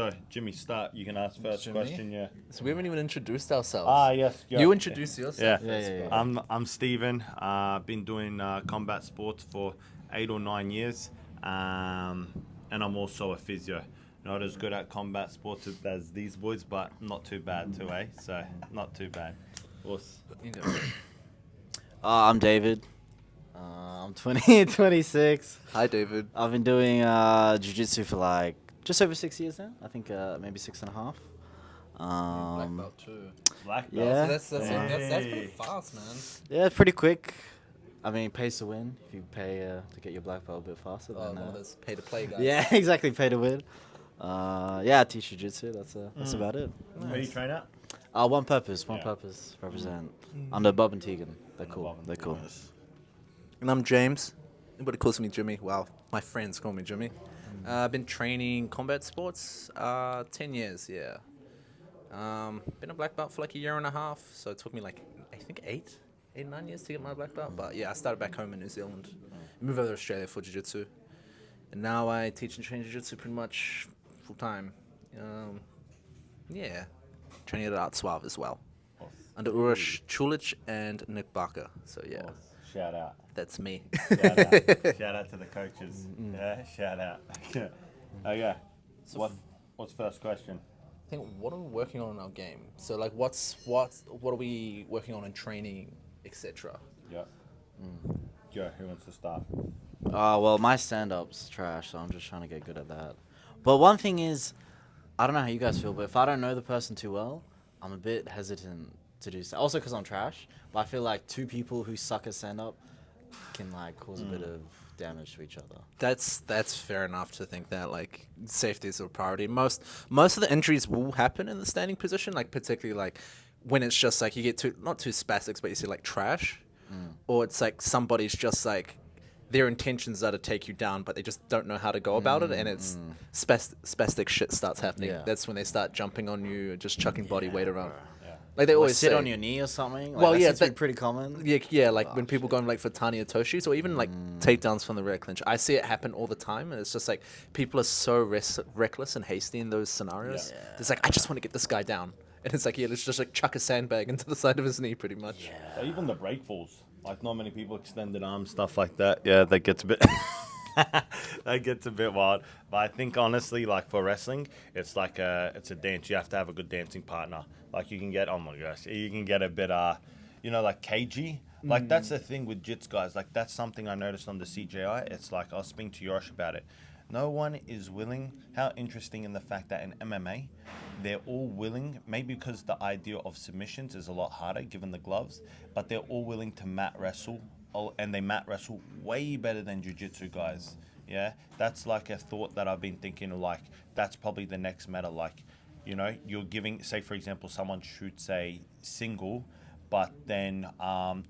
So, Jimmy, start. You can ask first Jimmy? question. Yeah. So we haven't even introduced ourselves. Yes. Go. You introduce yourself. Yeah. First, bro. I'm Steven. Been doing combat sports for 8 or 9 years, and I'm also a physio. Not as good at combat sports as these boys, but not too bad too, eh? So not too bad. You go. I'm David. I'm 26. Hi, David. I've been doing jiu-jitsu for like just over 6 years now. I think maybe 6.5. Black belt too. Black belt. Yeah. So that's pretty fast, man. Yeah, pretty quick. I mean, pays to win. If you pay to get your black belt a bit faster, Oh, then one of those pay to play guys. yeah, exactly, pay to win. Yeah, I teach jiu-jitsu. That's about it. Where you train at? One purpose, Yeah. represent under Bob and Tegan. They're cool. They're cool. And I'm James. Everybody calls me Jimmy. Wow, my friends call me Jimmy. I've been training combat sports 10 years, yeah. Been a black belt for like a year and a half, so it took me like, I think 9 years to get my black belt. But yeah, I started back home in New Zealand, moved over to Australia for jiu-jitsu. And now I teach and train jiu-jitsu pretty much full time. Yeah, training at Art Suave as well. Under Urosh Chulich and Nick Barker. So yeah, Shout out. that's me. Shout out. Shout out to the coaches. Yeah, shout out. Oh yeah. So What's first question? I think, what are we working on in our game? So like, what are we working on in training, etc. Yeah. Joe, who wants to start? Well, my stand-up's trash, so I'm just trying to get good at that. But one thing is, I don't know how you guys feel, but if I don't know the person too well, I'm a bit hesitant to do so. Also because I'm trash, but I feel like two people who suck at stand-up can like cause a bit of damage to each other. That's fair enough to think that like safety is a priority. Most of the injuries will happen in the standing position, like particularly like when it's just like you get not too spastics, but you see like trash, or it's like somebody's just like their intentions are to take you down, but they just don't know how to go about it, and it's spastic shit starts happening. Yeah. That's when they start jumping on you, just chucking body weight around. Yeah. Like they Or always sit say, on your knee or something. Like, Well, that yeah, seems to be that- pretty common. Yeah, like when people go like for Tanya Toshis or even like takedowns from the rear clinch. I see it happen all the time, and it's just like people are so reckless and hasty in those scenarios. Yeah. It's like, I just want to get this guy down. And it's like, yeah, let's just like chuck a sandbag into the side of his knee pretty much. Or even the break falls. Like not many people extended arms, stuff like that. Yeah, that gets a bit that gets a bit wild. But I think honestly, like for wrestling, it's like it's a dance. You have to have a good dancing partner. Like you can get, oh my gosh, you can get a bit like cagey. Like that's the thing with Jits guys. Like that's something I noticed on the CJI. It's like I was speaking to Yosh about it. No one is willing. How interesting in the fact that in MMA, they're all willing, maybe because the idea of submissions is a lot harder given the gloves, but they're all willing to mat wrestle, and they mat wrestle way better than jiu-jitsu guys. Yeah, that's like a thought that I've been thinking of, like, that's probably the next meta. Like, you know, you're giving, say for example, someone shoots a single, but then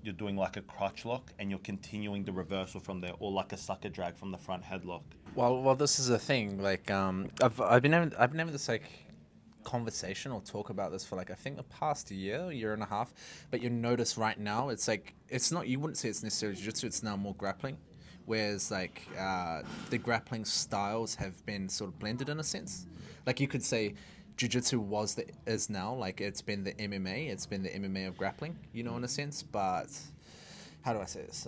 you're doing like a crotch lock and you're continuing the reversal from there, or like a sucker drag from the front headlock. Well, this is a thing. Like, I've been having this like conversation or talk about this for like I think the past year and a half. But you notice right now, it's like it's not. You wouldn't say it's necessarily jiu-jitsu. It's now more grappling, whereas like the grappling styles have been sort of blended in a sense. Like you could say, jiu-jitsu is now like it's been the MMA. It's been the MMA of grappling. You know, in a sense, but. How do I say this?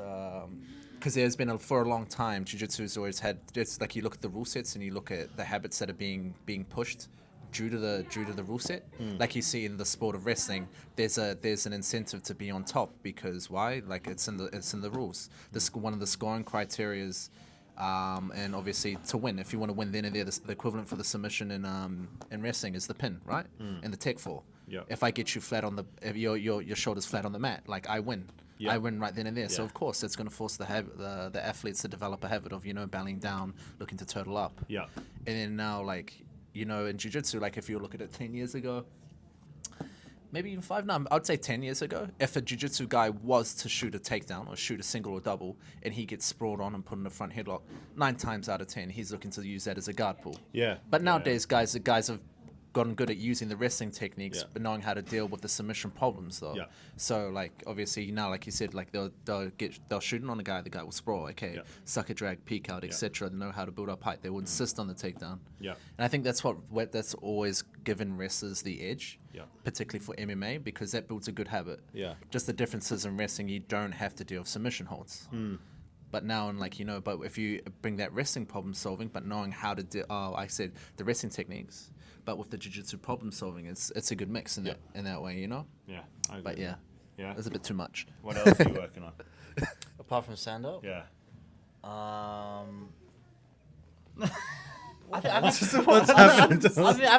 Because there's been for a long time, jiu-jitsu has always had. It's like you look at the rule sets and you look at the habits that are being pushed due to the rule set. Like you see in the sport of wrestling, there's an incentive to be on top because why? Like it's in the rules. This one of the scoring criterias, and obviously to win. If you want to win, then and there, the equivalent for the submission in wrestling is the pin, right? And the tech fall. Yeah. If I get you flat on if your shoulders flat on the mat, like I win. Yeah. I win right then and there. So Yeah. of course it's going to force the athletes to develop a habit of bowing down, looking to turtle up. Yeah. And then now like in jiu-jitsu, like if you look at it 10 years ago, maybe even 5 now, I'd say 10 years ago, if a jiu-jitsu guy was to shoot a takedown or shoot a single or double and he gets sprawled on and put in a front headlock, 9 times out of 10 he's looking to use that as a guard pull. Yeah. But nowadays guys have gotten good at using the wrestling techniques, Yeah. but knowing how to deal with the submission problems though. Yeah. So like obviously now, like you said, like they'll shoot on a guy, the guy will sprawl, okay, Yeah. sucker drag, peek out, etc. Know how to build up height. They will insist on the takedown. Yeah. And I think that's that's always given wrestlers the edge. Yeah. Particularly for MMA, because that builds a good habit. Yeah. Just the differences in wrestling, you don't have to deal with submission holds. But now, and like, but if you bring that wrestling problem solving, but knowing how to do, I said the wrestling techniques, but with the jiu-jitsu problem solving, it's a good mix in that way, Yeah. I agree. But yeah, Yeah. it's a bit too much. What else are you working on? Apart from stand up, Yeah. I've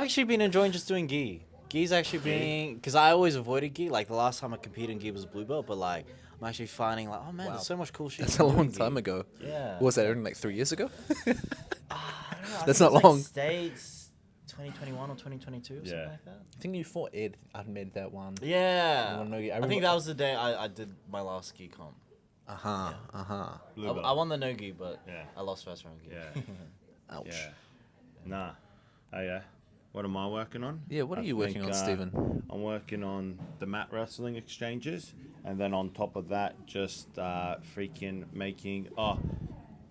actually been enjoying just doing gi. Gi's actually been, because I always avoided gi. Like the last time I competed in gi was blue belt, but like I'm actually finding like, oh man, there's so much cool shit. That's you a can do long in gi. time ago. Yeah. What was that, only like 3 years ago? I don't know, I That's think not it's, long. Like States 2021 or 2022 or something Yeah. like that. I think you fought Ed. I made that one. Yeah. wanna know- I I remember- think that was the day I did my last gi comp. Blue I belt. won the no gi, but Yeah. I lost first round gi. Yeah. Ouch. Yeah. Nah. Oh yeah. What am I working on? Yeah, what are you working on, Stephen? I'm working on the mat wrestling exchanges, and then on top of that, just freaking making.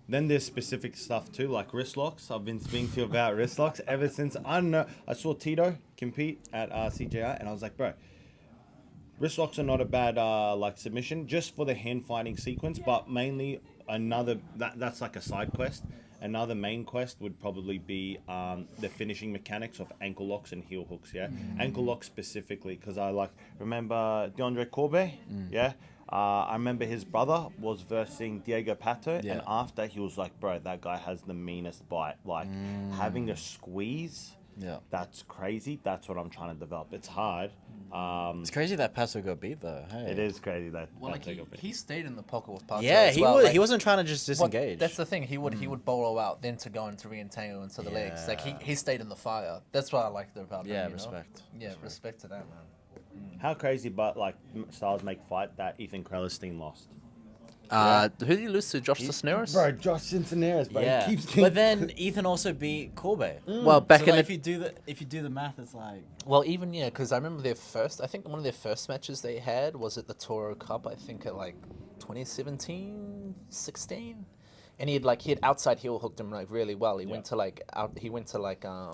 Then there's specific stuff too, like wrist locks. I've been speaking to you about wrist locks ever since I saw Tito compete at CJI, and I was like, bro, wrist locks are not a bad like submission, just for the hand fighting sequence, but mainly that's like a side quest. Another main quest would probably be the finishing mechanics of ankle locks and heel hooks. Yeah, ankle locks specifically because I remember DeAndre Corbe. Yeah, I remember his brother was versing Diego Pato, and after he was like, bro, that guy has the meanest bite. Like having a squeeze. Yeah. That's crazy. That's what I'm trying to develop. It's hard. It's crazy that Paso got beat though. Hey. It is crazy that. Well, like he stayed in the pocket with Pato. Yeah, as well. he wasn't trying to just disengage. That's the thing. He would bolo out, then to go into re-entangle into the legs. Like he stayed in the fire. That's what I liked about him. Yeah, you know? respect. Yeah, respect to that, man. How crazy, but like styles make fight that Ethan Krellerstein lost. Who did he lose to? Josh Cisneros? Bro, Josh Cincinnati, bro. Yeah, He keeps but then Ethan also beat Corbe. Well, back So in like, the if you do the math, it's like because I remember I think one of their first matches they had was at the Toro Cup. I think at like 2017, 16. And he had outside heel hooked him like really well. He went to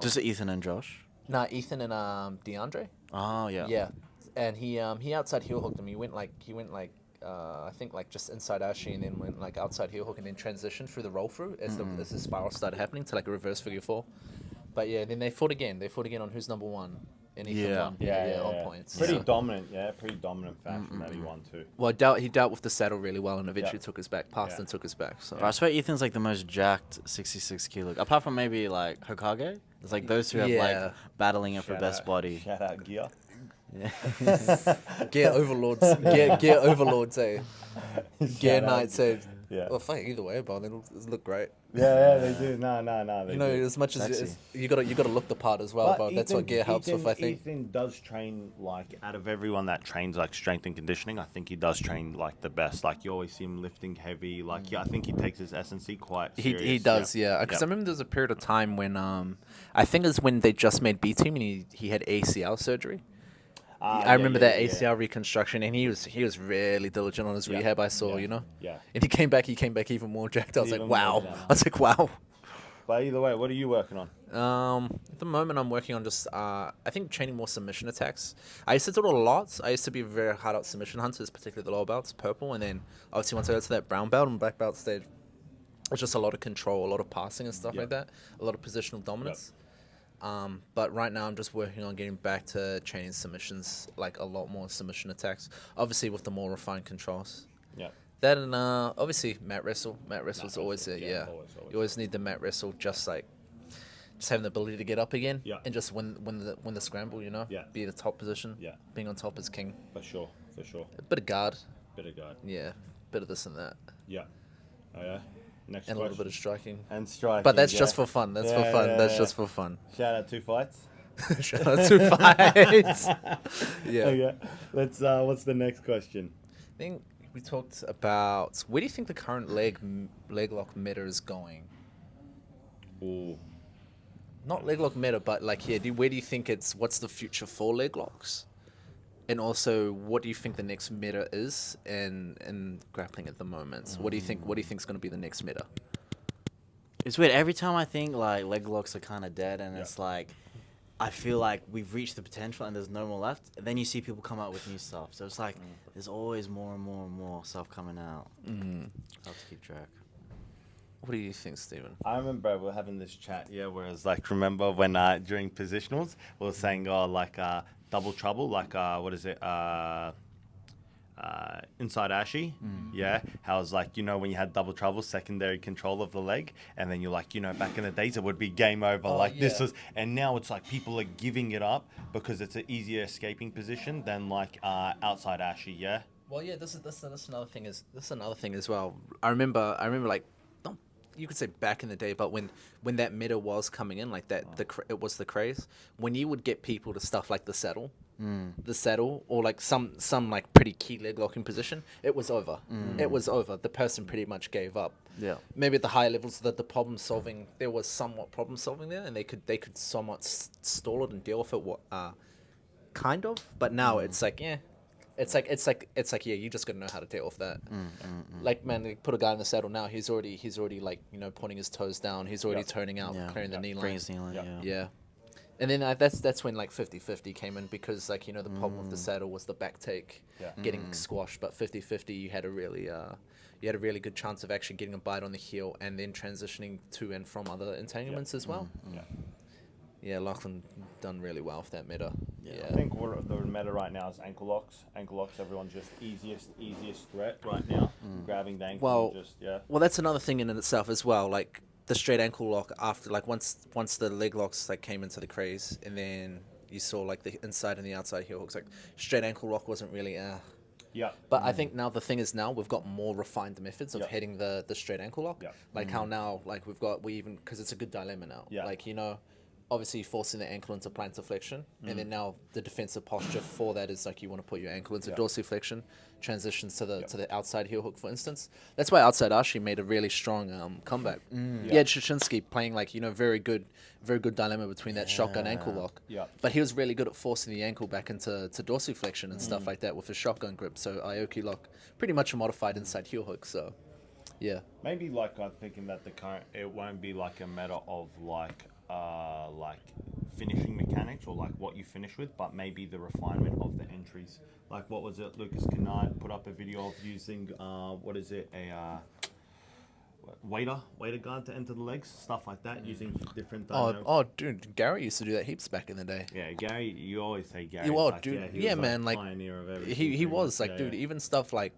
just Ethan and Josh. Ethan and DeAndre. Oh yeah. Yeah, and he outside heel hooked him. He went I think like just inside Ashi and then went like outside heel hook and then transitioned through the roll through as the spiral started happening to like a reverse figure four. But yeah, then they fought again. They fought again on who's number one. And Ethan won. On points. Pretty So- dominant, pretty dominant fashion that he won too. Well, he dealt with the saddle really well and eventually took his back, passed and took his back. So I swear Ethan's like the most jacked 66 kilo. Apart from maybe like Hokage. It's like those two have like battling it for best body. Shout out Gear. gear overlords, gear overlords, eh? Gear Shout out. knights, eh? Yeah. Well, fuck either way, but they look great. Yeah, they do. No. They You know, do. as much as Sexy. you gotta look the part as well, but that's what gear helps with. I think. Ethan does train like out of everyone that trains like strength and conditioning. I think he does train like the best. Like you always see him lifting heavy. Like I think he takes his S&C quite serious. He does, yeah. Because I remember there was a period of time when I think it's when they just made B Team and he had ACL surgery. I remember that ACL reconstruction, and he was really diligent on his rehab. I saw, Yeah. and he came back even more jacked. I was like, Even wow. more jacked. I was like, wow. But either way, what are you working on? At the moment, I'm working on just I think training more submission attacks. I used to do it a lot. I used to be very hard out submission hunters, particularly the lower belts, purple, and then obviously once I got to that brown belt and black belt stage, it's just a lot of control, a lot of passing and stuff like that, a lot of positional dominance. But right now I'm just working on getting back to training submissions, like a lot more submission attacks, obviously with the more refined controls. Yeah. That and obviously mat wrestle. Mat wrestle's always there, yeah, yeah. always. You always need the mat wrestle, just having the ability to get up again, and just win the scramble, Yeah. Be the top position, being on top is king. For sure. A bit of guard, Bit of guard. yeah, bit of this and that, Yeah. Oh yeah. Next and a little bit of striking. And striking. But that's yeah. just for fun. That's for fun. That's just for fun. Shout out 2 fights. Shout out to fights. Yeah. Okay. Let's. What's the next question? I think we talked about where do you think the current leg lock meta is going? Ooh. not leg lock meta, but like where do you think what's the future for leg locks? And also, what do you think the next meta is in grappling at the moment? What do you think? What do you think is going to be the next meta? It's weird. Every time I think like leg locks are kind of dead, and Yeah. it's like I feel like we've reached the potential and there's no more left. And then you see people come out with new stuff. So it's like there's always more and more and more stuff coming out. Hard to keep track. What do you think, Stephen? I remember we were having this chat, whereas like remember when during positionals we were saying double trouble, like what is it? Inside Ashi, how it's like, when you had double trouble, secondary control of the leg, and then you're like, back in the days it would be game over, this was, and now it's like people are giving it up because it's an easier escaping position than like outside Ashi, Well, yeah, this is another thing. This is another thing as well. I remember like, you could say back in the day, but when that meta was coming in, like that, it was the craze when you would get people to stuff like the saddle, or like some like pretty key leg locking position. It was over. It was over. The person pretty much gave up. Yeah. Maybe at the higher levels, that the problem solving, there was somewhat problem solving there, and they could somewhat stall it and deal with it. Kind of. But now it's like, yeah. It's like yeah, you just gotta know how to deal with that. Like, man, they put a guy in the saddle now. He's already like, pointing his toes down. He's already turning out, clearing the knee line. Bring his knee line, Yeah. And then that's when like 50-50 came in, because like, the problem with the saddle was the back take getting squashed, but 50-50 you had a really good chance of actually getting a bite on the heel and then transitioning to and from other entanglements as well. Yeah, Lachlan done really well with that meta. Yeah. I think the meta right now is ankle locks. Ankle locks, everyone's just easiest threat right now. Grabbing the ankle, Well, that's another thing in itself as well. Like the straight ankle lock after, like once the leg locks like came into the craze, and then you saw like the inside and the outside heel hooks. Like straight ankle lock wasn't really. But I think now the thing is, now we've got more refined methods of hitting the straight ankle lock. Like how now, like because it's a good dilemma now. Like, obviously forcing the ankle into plantar flexion, and then now the defensive posture for that is like you want to put your ankle into dorsiflexion, transitions to the outside heel hook, for instance. That's why outside Ashi made a really strong comeback. Yeah, Chichinsky playing like, very good dilemma between that shotgun ankle lock. But he was really good at forcing the ankle back into dorsiflexion and stuff like that with his shotgun grip. So Aoki lock, pretty much a modified inside heel hook. So yeah. Maybe like I'm thinking that it won't be like a matter of like finishing mechanics or like what you finish with, but maybe the refinement of the entries. Like what was it? Lucas Kennard put up a video of using a waiter guard to enter the legs, stuff like that, using different. Dude, Gary used to do that heaps back in the day. Yeah, Gary. You always say Gary. Dude, he was, man, like pioneer of everything. he was like, dude, even stuff like.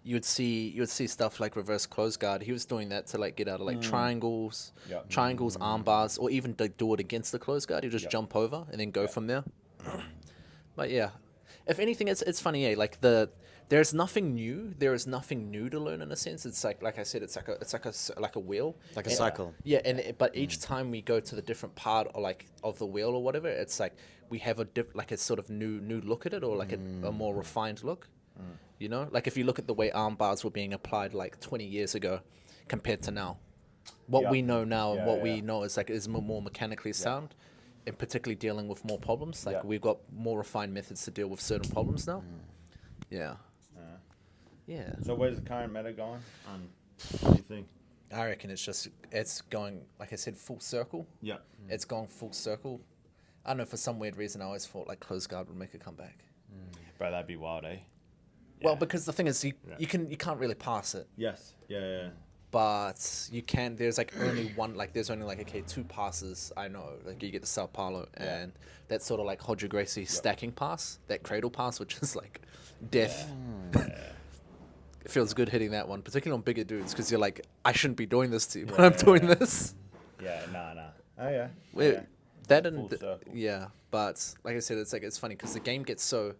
You would see stuff like reverse close guard. He was doing that to like get out of like triangles, arm bars, or even do it against the close guard. You just jump over and then go from there. But yeah, if anything, it's funny. Like there's nothing new. There is nothing new to learn in a sense. It's like I said, it's like a wheel, like a cycle. Yeah, but each time we go to the different part or like of the wheel or whatever, it's like we have a sort of new look at it, or like a more refined look. Like if you look at the way arm bars were being applied like 20 years ago compared to now, what we know now and what we know is more mechanically sound, and particularly dealing with more problems. Like we've got more refined methods to deal with certain problems now. Yeah. So where's the current meta going? What do you think? I reckon it's going, like I said, full circle. Yeah. It's going full circle. I don't know, for some weird reason I always thought like close guard would make a comeback. Bro, that'd be wild, eh? Well, because the thing is, you can't really pass it. Yes. Yeah. But you can. There's like only one. Like there's only like two passes I know. Like you get the Sao Paulo and that sort of like Hodger Gracie stacking pass, that cradle pass, which is like death. It feels good hitting that one, particularly on bigger dudes, because you're like, I shouldn't be doing this to you, but I'm doing this. Yeah. Nah. Oh yeah. That and but like I said, it's funny because the game gets so.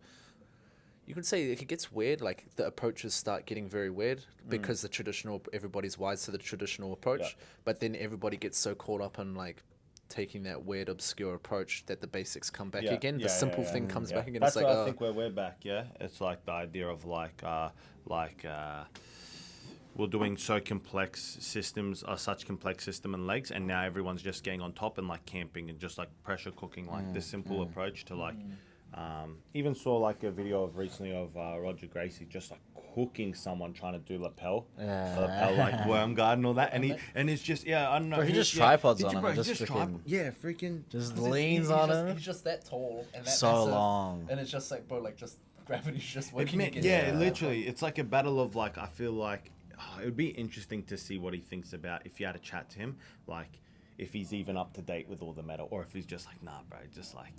You could say it gets weird, like the approaches start getting very weird because everybody's wise to the traditional approach, but then everybody gets so caught up in like taking that weird, obscure approach that the basics come back again. The simple thing comes back again. That's it's why like, I think we're back. Yeah, it's like the idea of like we're doing so complex systems, such complex system and legs, and now everyone's just getting on top and like camping and just like pressure cooking, like this simple approach to like. Even saw like a video of recently of Roger Gracie just like cooking someone trying to do lapel, like worm guard and all that, and it's just I don't know. Bro, he just tripods on him and just freaking freaking just leans on him. He's just that tall and that So massive, long. and it's just like, bro, like just gravity's just It working meant, against him. literally, it's like a battle of like I feel like it would be interesting to see what he thinks about if you had a chat to him, like if he's even up to date with all the metal, or if he's just like nah, bro, just like.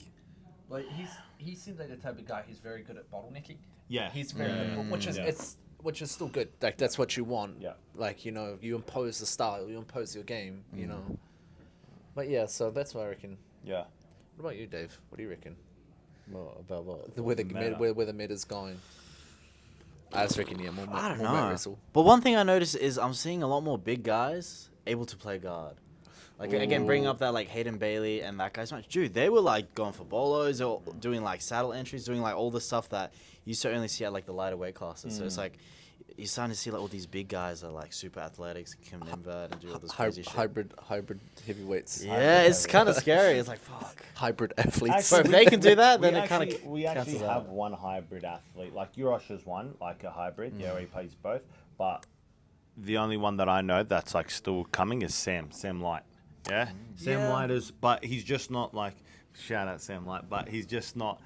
Like he seems like the type of guy who's very good at bottlenecking. Yeah. He's very good, which is Yeah. which is still good. Like that's what you want. Yeah. Like you impose the style, you impose your game. You know. But yeah, so that's what I reckon. Yeah. What about you, Dave? What do you reckon? Well, about what? Where the meta? where the meta's going? I just reckon more. I don't more Matt know. Wrestle. But one thing I noticed is I'm seeing a lot more big guys able to play guard. Like, again, bringing up that, like, Hayden Bailey and that guy's match. Dude, they were, like, going for bolos or doing, like, saddle entries, doing, like, all the stuff that you used to only see at, like, the lighter weight classes. So it's, like, you're starting to see, like, all these big guys are, like, super athletics, can invert and do all this crazy shit. Hybrid heavyweights. Yeah, it's kind of scary. It's like, fuck. Hybrid athletes. But if they can do that, We then it kind actually, of we actually cancels have out. one hybrid athlete. Like Urosh is one, like a hybrid. Yeah, where he plays both. But the only one that I know that's like still coming is Sam Light. Yeah, Sam Yeah. Light is, but he's just not like shout out Sam Light, but he's just not.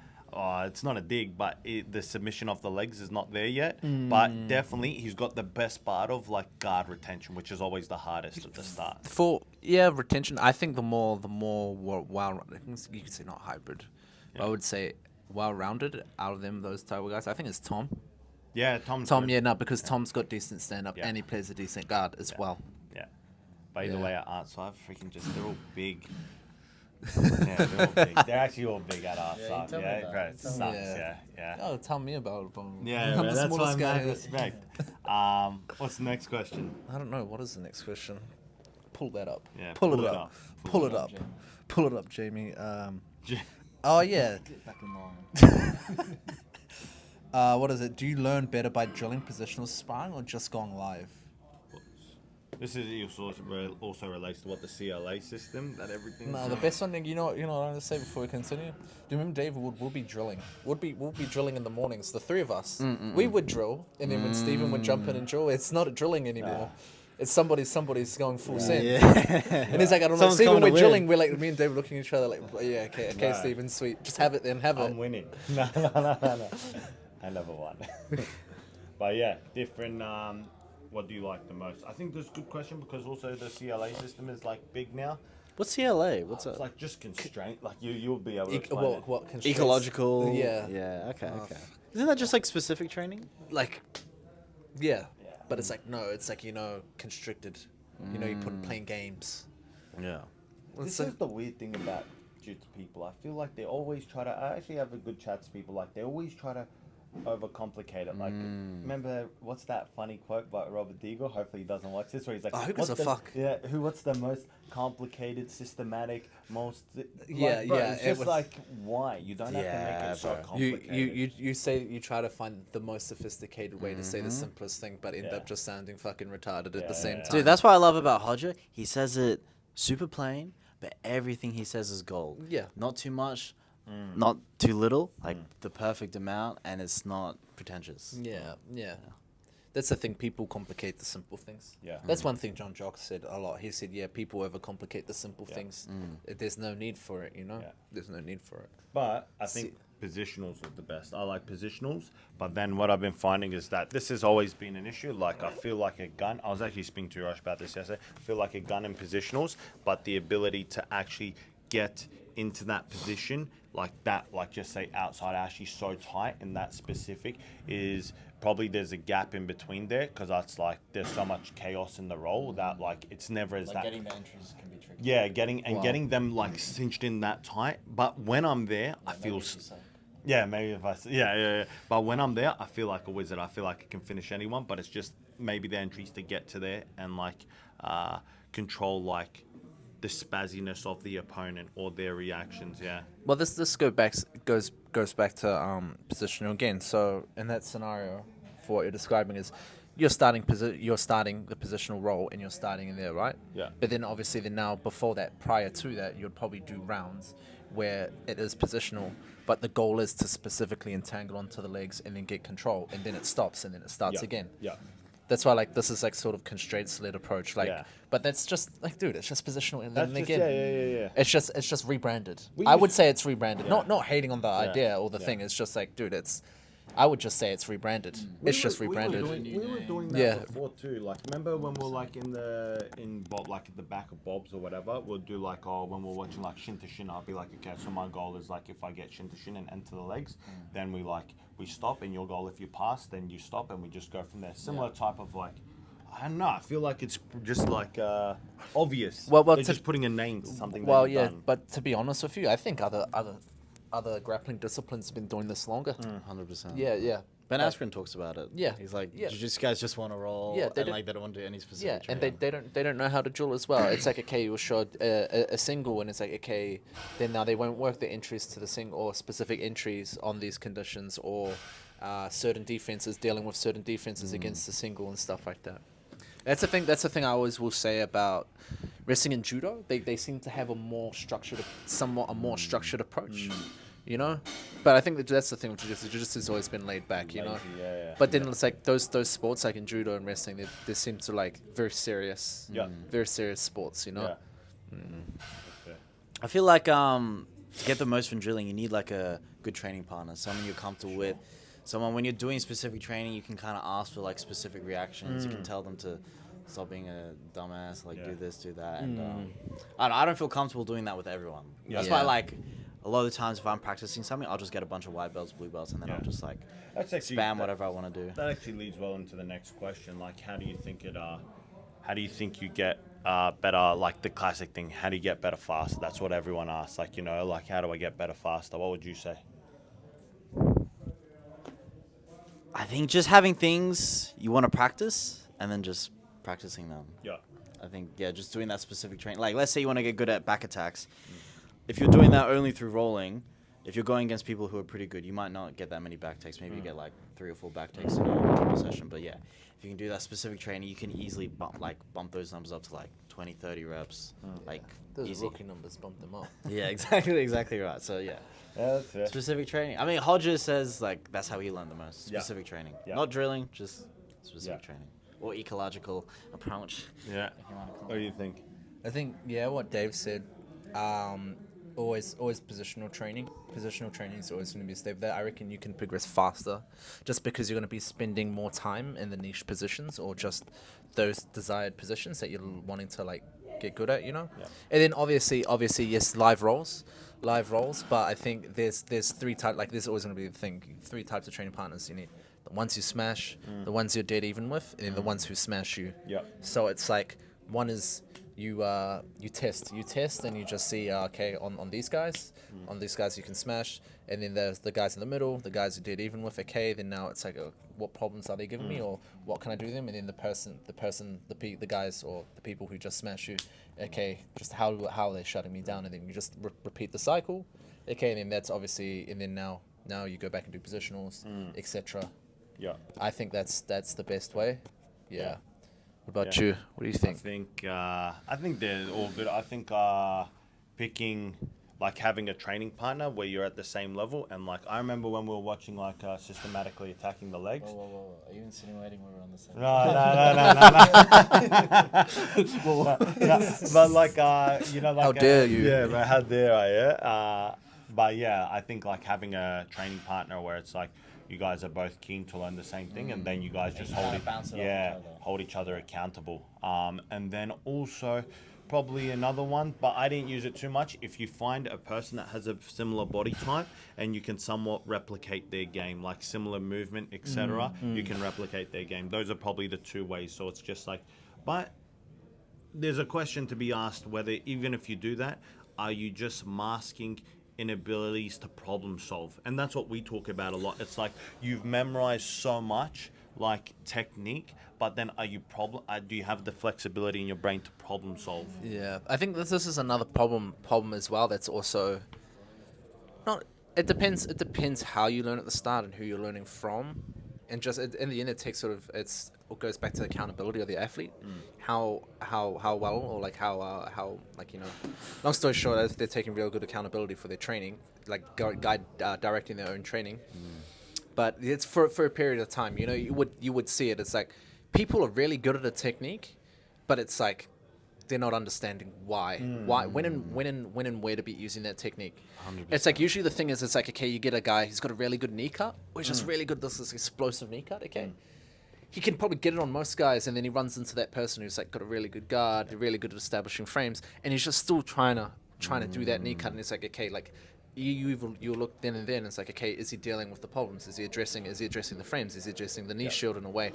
It's not a dig, but the submission of the legs is not there yet. But definitely, he's got the best part of like guard retention, which is always the hardest at the start. Retention. I think the more well, you could say not hybrid. But I would say well-rounded out of those type of guys. I think it's Tom. Yeah, Tom. Because Tom's got decent stand-up and he plays a decent guard as well. Yeah. But either Yeah. way, at Art Side, freaking they're all big. Yeah, they're all big. They're actually all big at Art Side. tell me Yeah, about bro, it. it Tell me. sucks. Yeah. Yeah. Oh, tell me about it, bro. Yeah, I'm man, the that's why smallest I'm guy. mad respect. What's the next question? I don't know. What is the next question? Pull that up. Yeah, pull pull it it up. up. Pull it up. Pull it up, Jamie. J- Oh yeah. Get back in line. What is it? Do you learn better by drilling positional sparring or just going live? This is also relates to what the CLA system that everything. No, the best one. You know what I'm gonna say before we continue. Do you remember David would be drilling? We'll be drilling in the mornings. The three of us. We would drill, and then when Stephen would jump in and drill, it's not a drilling anymore. It's somebody's going full send. Yeah. And he's like, I don't know. Someone's Stephen, coming to we're win. drilling. We're like, me and David looking at each other like, oh, yeah, okay, No. Stephen, sweet. Just have it then, have it. I'm winning. No. I never won. But yeah, different. What do you like the most? I think that's a good question because also the CLA system is like big now. What's CLA? What's It's that? like just constraint. Like you'll be able to explain it. What constraints? Ecological. Yeah. Yeah. Okay. Isn't that just like specific training? Like, yeah. Yeah. But it's like, no, it's like, constricted. You put playing games. Yeah. This is the weird thing about Jits people. I feel like they always try to. I actually have a good chats to people. Like they always try to overcomplicate it. Like remember what's that funny quote by Robert Deagle? Hopefully he doesn't watch this. Where he's like, Oh, who gives "What's a the- fuck?" Yeah, what's the most complicated, systematic, most? Yeah, bro, yeah, It's it just was- like why you don't have to Yeah, make it so bro. complicated. You say you try to find the most sophisticated way to say the simplest thing, but end Yeah. up just sounding fucking retarded at Yeah, the same yeah. time. Dude, that's what I love about Hodger. He says it super plain, but everything he says is gold. Yeah. Not too much, not too little, like the perfect amount, and it's not pretentious. Yeah. That's the thing. People complicate the simple things. Yeah. That's one thing John Jock said a lot. He said, "Yeah, people overcomplicate the simple Yeah. things. There's no need for it. Yeah. There's no need for it." But I think positionals are the best. I like positionals. But then what I've been finding is that this has always been an issue. Like I feel like a gun. I was actually speaking to Rush about this yesterday. I feel like a gun in positionals, but the ability to actually get into that position like that, like just say outside actually so tight in that specific is probably there's a gap in between there because that's like there's so much chaos in the role that like it's never as that. the entries can be tricky. Yeah, getting them like cinched in that tight. But when I'm there, I feel. Yeah, maybe if I. Yeah. But when I'm there, I feel like a wizard. I feel like I can finish anyone. But it's just maybe the entries to get to there and like control like the spazziness of the opponent or their reactions. Yeah. Well, this goes back to positional again. So in that scenario, for what you're describing is, you're starting the positional role and you're starting in there, right? Yeah. But then obviously now before that, prior to that, you'd probably do rounds where it is positional, but the goal is to specifically entangle onto the legs and then get control, and then it stops and then it starts Yeah. again. Yeah. That's why like this is like sort of constraints led approach, like. Yeah. But that's just like, dude, it's just positional, and That's then just, again, yeah. it's just rebranded. We I would used- say it's rebranded. Yeah. Not hating on the idea or the Yeah. thing. It's just like, dude, I would just say it's rebranded. It's just rebranded. We were doing that Yeah. before too. Like, remember when we were like in Bob, like at the back of Bob's or whatever? We'll do like, when we're watching like shin to shin, I'll be like, okay, so my goal is like if I get shin to shin and enter the legs, then we stop. And your goal, if you pass, then you stop, and we just go from there. Similar type of like. I don't know. I feel like it's just like obvious. Well, They're to- just putting a name to something. Well, that you've yeah, done. but to be honest with you, I think other grappling disciplines have been doing this longer. 100%. Yeah. Ben But- Askren talks about it. Yeah, He's like, yeah. jiu-jitsu guys just want to roll, Yeah, and like they don't want to do any specific Yeah, and training. they don't know how to drill as well. It's like, okay, you'll show a single, and it's like, okay, then now they won't work the entries to the single or specific entries on these conditions, or certain defenses, dealing with certain defenses against the single and stuff like that. That's the thing I always will say about wrestling and judo. They seem to have a more structured approach, you know. But I think that's the thing with jiu-jitsu. Jiu-jitsu has always been laid back, you know. Lazy, yeah. But then it's like those sports like in judo and wrestling, they seem to like very serious, Yeah. very serious sports, you know. Yeah. I feel like to get the most from drilling, you need like a good training partner, someone you're comfortable with, someone when you're doing specific training, you can kind of ask for like specific reactions. You can tell them to stop being a dumbass, like do this, do that, and I don't feel comfortable doing that with everyone. That's why Yeah. like a lot of the times if I'm practicing something, I'll just get a bunch of white belts, blue belts, and then I'll just like That's actually spam whatever I want to do. That actually leads well into the next question. Like, how do you think you get better? Like the classic thing, how do you get better faster? That's what everyone asks. Like, like how do I get better faster? What would you say? I think just having things you want to practice and then just practicing them. Yeah. I think, just doing that specific training. Like, let's say you want to get good at back attacks. If you're doing that only through rolling, if you're going against people who are pretty good, you might not get that many back takes. Maybe you get like 3 or 4 back takes in a session. But yeah, if you can do that specific training, you can easily bump those numbers up to like 20, 30 reps. Like, Those easy. rookie numbers bump them up. Yeah, exactly right. So yeah. Yeah, that's fair. Specific training. I mean, Hodges says like that's how he learned the most. Yeah. Specific training, Yeah. not drilling, just specific Yeah. training or ecological approach. Yeah. if you wanna call What it. do you think? I think what Dave said. Always positional training. Positional training is always going to be a step there. I reckon you can progress faster, just because you're going to be spending more time in the niche positions or just those desired positions that you're wanting to like get good at, you know. Yeah. And then obviously yes, live rolls. But I think there's 3 types. Like there's always going to be the thing. 3 types of training partners you need: the ones you smash, the ones you're dead even with, and then the ones who smash you. Yeah. So it's like one is you test and you just see okay on these guys you can smash, and then there's the guys in the middle, the guys who did even with, okay, then now it's like what problems are they giving me, or what can I do to them, and then the guys or the people who just smash you, okay, just how are they shutting me down, and then you just repeat the cycle, okay, and then that's obviously, and then now you go back and do positionals, etc. Yeah. I think that's the best way. Yeah. What about Yeah. you? What do you think? I think they're all good. I think picking, like having a training partner where you're at the same level, and like I remember when we were watching like systematically attacking the legs. Whoa. Are you insinuating we were on the same? No. But like like How dare you? Yeah, but how dare I? Yeah. But yeah, I think like having a training partner where it's like you guys are both keen to learn the same thing, and then you guys just kinda bounce it off each other. hold each other accountable. And then also probably another one, but I didn't use it too much. If you find a person that has a similar body type and you can somewhat replicate their game, like similar movement, etc., you can replicate their game. Those are probably the 2 ways. So it's just like, but there's a question to be asked whether even if you do that, are you just masking inabilities to problem solve? And that's what we talk about a lot. It's like you've memorized so much like technique, but then do you have the flexibility in your brain to problem solve? Yeah, I think this is another problem as well. That's also not. It depends how you learn at the start and who you're learning from, and just in the end, it takes sort of it's or goes back to the accountability of the athlete, how well, or like how like, you know, long story short, if they're taking real good accountability for their training, like directing their own training. But it's for a period of time. You know, you would see it. It's like people are really good at a technique, but it's like they're not understanding why, when and where to be using that technique. 100%. It's like usually the thing is, it's like, okay, you get a guy who's got a really good knee cut, or he's just really good at this explosive knee cut. Okay, he can probably get it on most guys, and then he runs into that person who's like got a really good guard, really good at establishing frames, and he's just still trying to do that knee cut, and it's like, okay, like. You look then and then. It's like, okay, is he dealing with the problems? Is he addressing the frames? Is he addressing the knee shield in a way?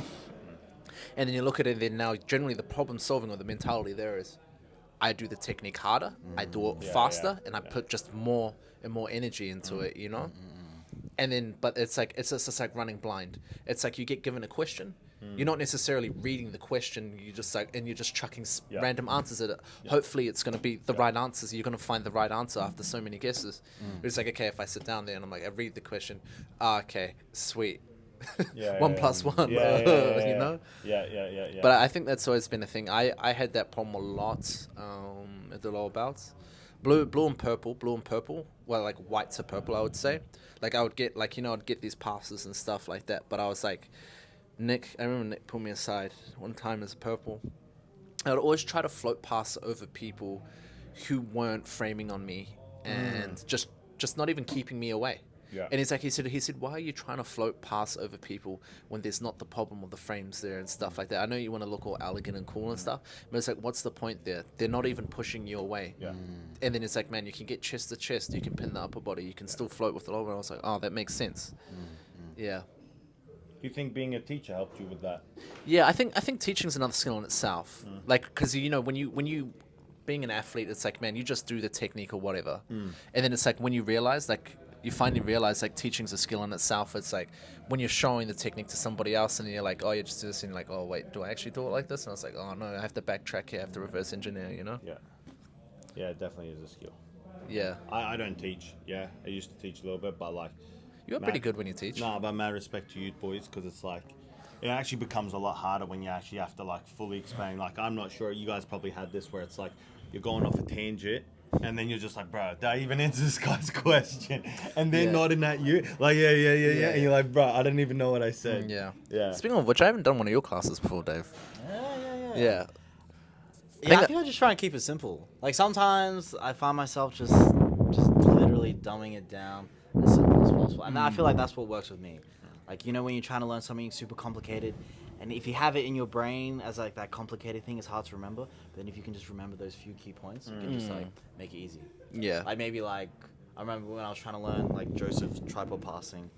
And then you look at it. Then now, generally, the problem solving or the mentality there is, I do the technique harder, I do it faster, and I put just more and more energy into it. You know. And then, but it's just like running blind. It's like you get given a question. You're not necessarily reading the question. You just like, and you're just chucking random answers at it. Hopefully, it's going to be the right answers. You're going to find the right answer after so many guesses. It's like, okay, if I sit down there and I'm like, I read the question. Okay, sweet. 1 + 1. You know. Yeah. But I think that's always been a thing. I had that problem a lot at the lower bouts. Blue and purple. Well, like white to purple, I would say. Like I would get like, you know, I'd get these passes and stuff like that. But I was like, I remember Nick pulled me aside one time as a purple. I would always try to float pass over people who weren't framing on me and just not even keeping me away. Yeah. And he said, why are you trying to float pass over people when there's not the problem of the frames there and stuff like that? I know you want to look all elegant and cool and stuff, but it's like, what's the point there? They're not even pushing you away. Yeah. And then it's like, man, you can get chest to chest, you can pin the upper body, you can still float with the lower. I was like, oh, that makes sense. Yeah. Do you think being a teacher helped you with that? Yeah, I think teaching's another skill in itself. Like, because, you know, when you being an athlete, it's like, man, you just do the technique or whatever. And then it's like, when you realize, like, you finally realize, like, teaching's a skill in itself. It's like, when you're showing the technique to somebody else and you're like, oh, you just do this, and you're like, oh, wait, do I actually do it like this? And I was like, oh, no, I have to backtrack here, I have to reverse engineer, you know? Yeah, it definitely is a skill. Yeah. I don't teach. Yeah, I used to teach a little bit, but like... You're pretty good when you teach. No, but mad respect to you boys, because it's like, it actually becomes a lot harder when you actually have to like fully explain. Like, I'm not sure, you guys probably had this where it's like, you're going off a tangent, and then you're just like, bro, did I even answer this guy's question? And they're nodding at you, like, yeah. And you're like, bro, I don't even know what I said. Yeah. Speaking of which, I haven't done one of your classes before, Dave. Yeah. I think I just try and keep it simple. Like sometimes I find myself just literally dumbing it down as simple as possible, and I feel like that's what works with me. Like, you know, when you're trying to learn something super complicated, and if you have it in your brain as like that complicated thing, it's hard to remember. But then if you can just remember those few key points, you can just like make it easy. Yeah. Like maybe like I remember when I was trying to learn like Joseph's tripod passing.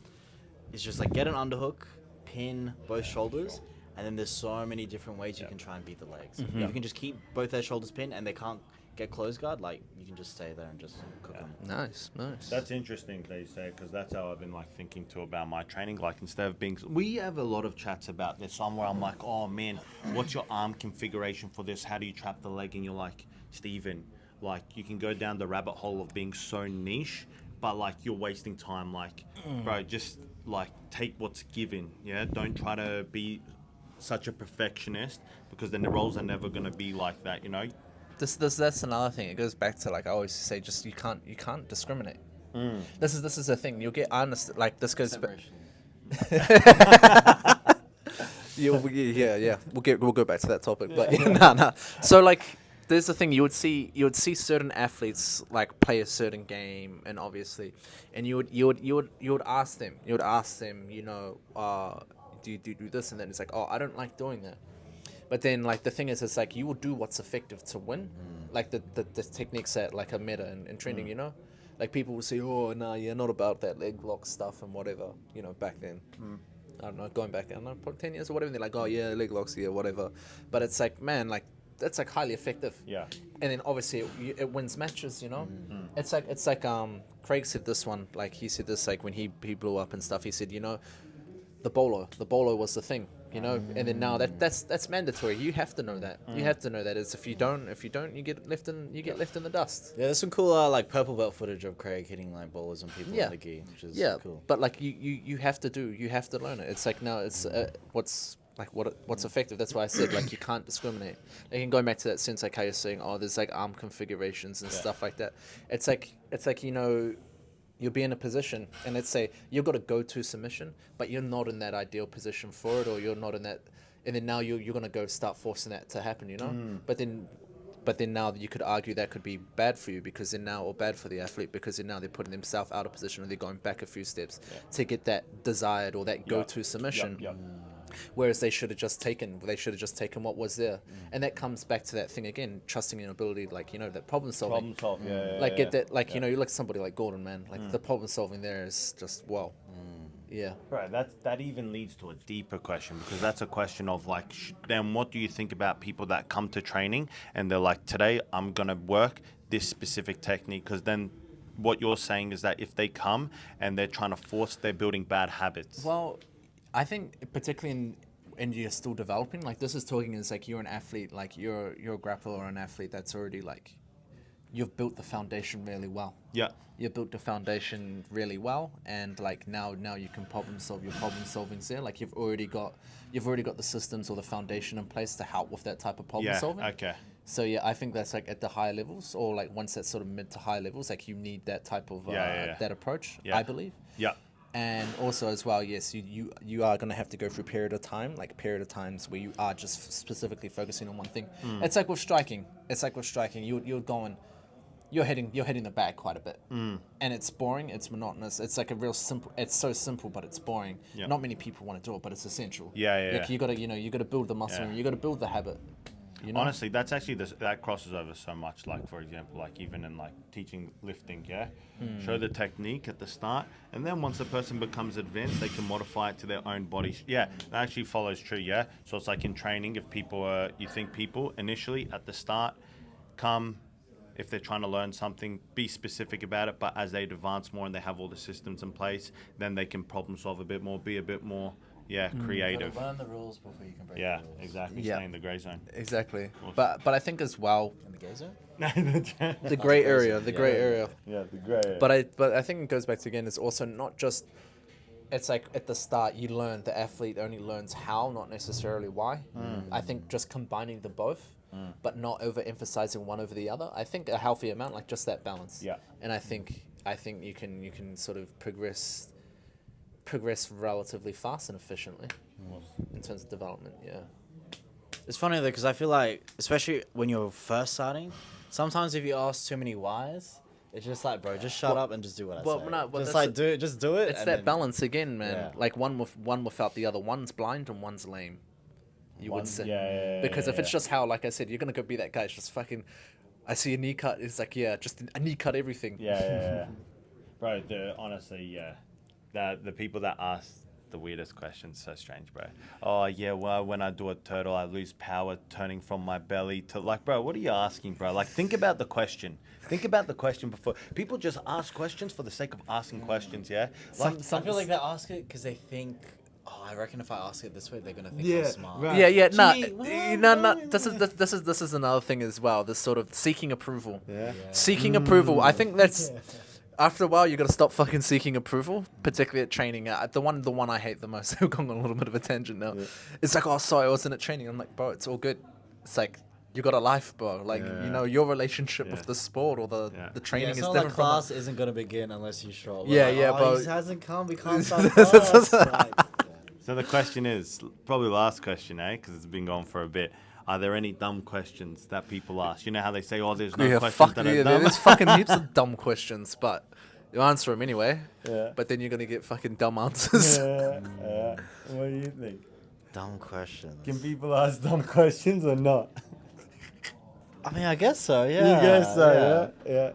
It's just like get an underhook, pin both shoulders, and then there's so many different ways you can try and beat the legs. If you can just keep both their shoulders pinned and they can't get close guard, like you can just stay there and just cook them. Nice. That's interesting that you say, because that's how I've been like thinking too about my training. Like, instead of being, we have a lot of chats about this. Somewhere I'm like, oh man, what's your arm configuration for this? How do you trap the leg? And you're like, Steven, like you can go down the rabbit hole of being so niche, but like you're wasting time. Like, bro, just like take what's given. Yeah, don't try to be such a perfectionist, because then the roles are never gonna be like that. You know. That's another thing. It goes back to, like, I always say, just you can't discriminate. This is the thing. You'll get honest. Like, this goes back. Yeah. We'll go back to that topic, but no. So like, there's the thing. You would see certain athletes like play a certain game, and obviously, and you would ask them. You know, do you do this? And then it's like, oh, I don't like doing that. But then, like, the thing is, it's like, you will do what's effective to win. Like, the techniques that, like, are meta and trending, you know? Like, people will say, oh, no, you're not about that leg lock stuff and whatever, you know, back then. I don't know, going back, I don't know, probably 10 years or whatever, and they're like, oh, yeah, leg locks, yeah, whatever. But it's like, man, like, that's, like, highly effective. Yeah. And then, obviously, it wins matches, you know? It's like Craig said this one, like, he said this, like, when he blew up and stuff, he said, you know, the bolo was the thing, you know, and then now that's mandatory. You have to know that. You have to know that. Is if you don't, you get left in the dust. Yeah, there's some cool like purple belt footage of Craig hitting like bowlers and people in the gi, which is cool. But like you have to learn it. It's like, no, it's what's what's effective. That's why I said like you can't discriminate. Like, and going back to that sense, like how you're saying, oh, there's like arm configurations and stuff like that. It's like you'll be in a position, and let's say you've got a go-to submission, but you're not in that ideal position for it, or you're not in that, and then now you're gonna go start forcing that to happen, But then now you could argue that could be bad for you because then now, or bad for the athlete because then now they're putting themselves out of position or they're going back a few steps to get that desired or that go-to submission. Whereas they should have just taken what was there. And that comes back to that thing again, trusting in your ability, like, that problem solving. Get that, like, you look at somebody like Gordon, man, like the problem solving there is just, wow. Yeah. Right, that even leads to a deeper question, because that's a question of like, then what do you think about people that come to training and they're like, today I'm going to work this specific technique? Because then what you're saying is that if they come and they're trying to force, they're building bad habits. Well, I think particularly and you're still developing, like this is talking is like you're an athlete, like you're a grappler or an athlete that's already like, you've built the foundation really well. Yeah. You built the foundation really well, and like now you can problem solve. Your problem solving's there. Like you've already got the systems or the foundation in place to help with that type of problem solving. Okay. So yeah, I think that's like at the higher levels, or like once that's sort of mid to high levels, like you need that type of that approach. I believe. Yeah. And also as well, yes, you are going to have to go through period of times where you are just specifically focusing on one thing. It's like with striking. You're hitting the bag quite a bit, and it's boring. It's monotonous. It's like a real simple. It's so simple, but it's boring. Yeah. Not many people want to do it, but it's essential. Yeah. You gotta build the muscle. Yeah. You gotta build the habit. Honestly, that's actually that crosses over so much. Like, for example, like even in like teaching lifting, show the technique at the start, and then once a person becomes advanced, they can modify it to their own body. That actually follows true. So it's like in training, if you think people initially at the start come. If they're trying to learn something, be specific about it. But as they advance more and they have all the systems in place, then they can problem solve a bit more, be a bit more, creative. Learn the rules before you can break the rules. Exactly. Yeah. Stay in the gray zone. Exactly. Awesome. But I think as well, In the gay zone? the gray area. Yeah, the gray. But I think it goes back to, again, it's also not just, it's like at the start you learn, the athlete only learns how, not necessarily why. I think just combining the both, but not overemphasizing one over the other. I think a healthy amount, like just that balance. Yeah. And I think you can sort of progress relatively fast and efficiently in terms of development. Yeah. It's funny though, because I feel like, especially when you're first starting, sometimes if you ask too many whys, it's just like, bro, just shut up and just do what I say. Just like do it. It's that balance again, man. Yeah. Like one without the other. One's blind and one's lame. You would say. Because if it's just how, like I said, you're gonna go be that guy. It's just fucking. I see a knee cut. It's like, just a knee cut everything. Bro, honestly, the people that ask the weirdest questions, so strange, bro. Oh yeah, well, when I do a turtle, I lose power turning from my belly to, like, bro, what are you asking, bro? Like, think about the question. Think about the question before. People just ask questions for the sake of asking questions, yeah? Like, I feel like they ask it because they think, oh, I reckon if I ask it this way, they're gonna think I'm smart. right. No. This is another thing as well. This sort of seeking approval. Seeking approval. I think that's. After a while, you got to stop fucking seeking approval, particularly at training. The one I hate the most. We're going on a little bit of a tangent now. Yeah. It's like, oh, sorry, I wasn't at training. I'm like, bro, it's all good. It's like, you got a life, bro. Like, your relationship with the sport or the training is different. Like class isn't gonna begin unless you show up. Bro. He hasn't come. We can't start class. So the question is, probably last question, because it's been going for a bit. Are there any dumb questions that people ask? You know how they say, oh, there's no questions that are dumb? There's fucking heaps of dumb questions, but you answer them anyway. Yeah. But then you're going to get fucking dumb answers. What do you think? Dumb questions. Can people ask dumb questions or not? I mean, I guess so, yeah. You guess so, yeah.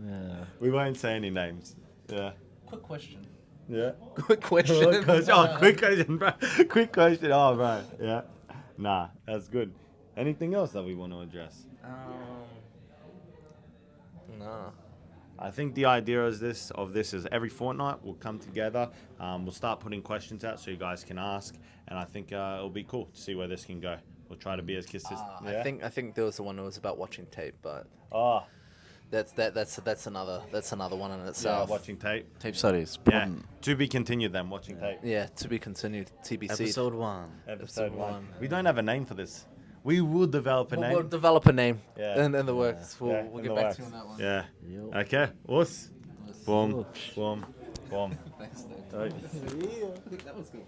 Yeah. We won't say any names. Yeah. Quick question. Yeah. Quick question. Quick question, bro. Quick question. Oh, bro. Yeah. Nah, that's good. Anything else that we want to address? No. I think the idea of this is every fortnight we'll come together. We'll start putting questions out so you guys can ask, and I think it'll be cool to see where this can go. We'll try to be as consistent. I think there was the one that was about watching tape, but That's another one in Yeah, itself. watching tape. Tape studies. Yeah, Problem. to be continued. Then watching tape. Yeah, to be continued. TBC. Episode 1. Episode one. one. We don't have a name for this. We will develop a name. We'll develop a name. Yeah. In the works. We'll, Yeah, we'll in get the back works. to you on that one. Yeah. Yep. Okay. Us. Boom. Ouch. Boom. Boom. Thanks, Dave. Right. I think that was good.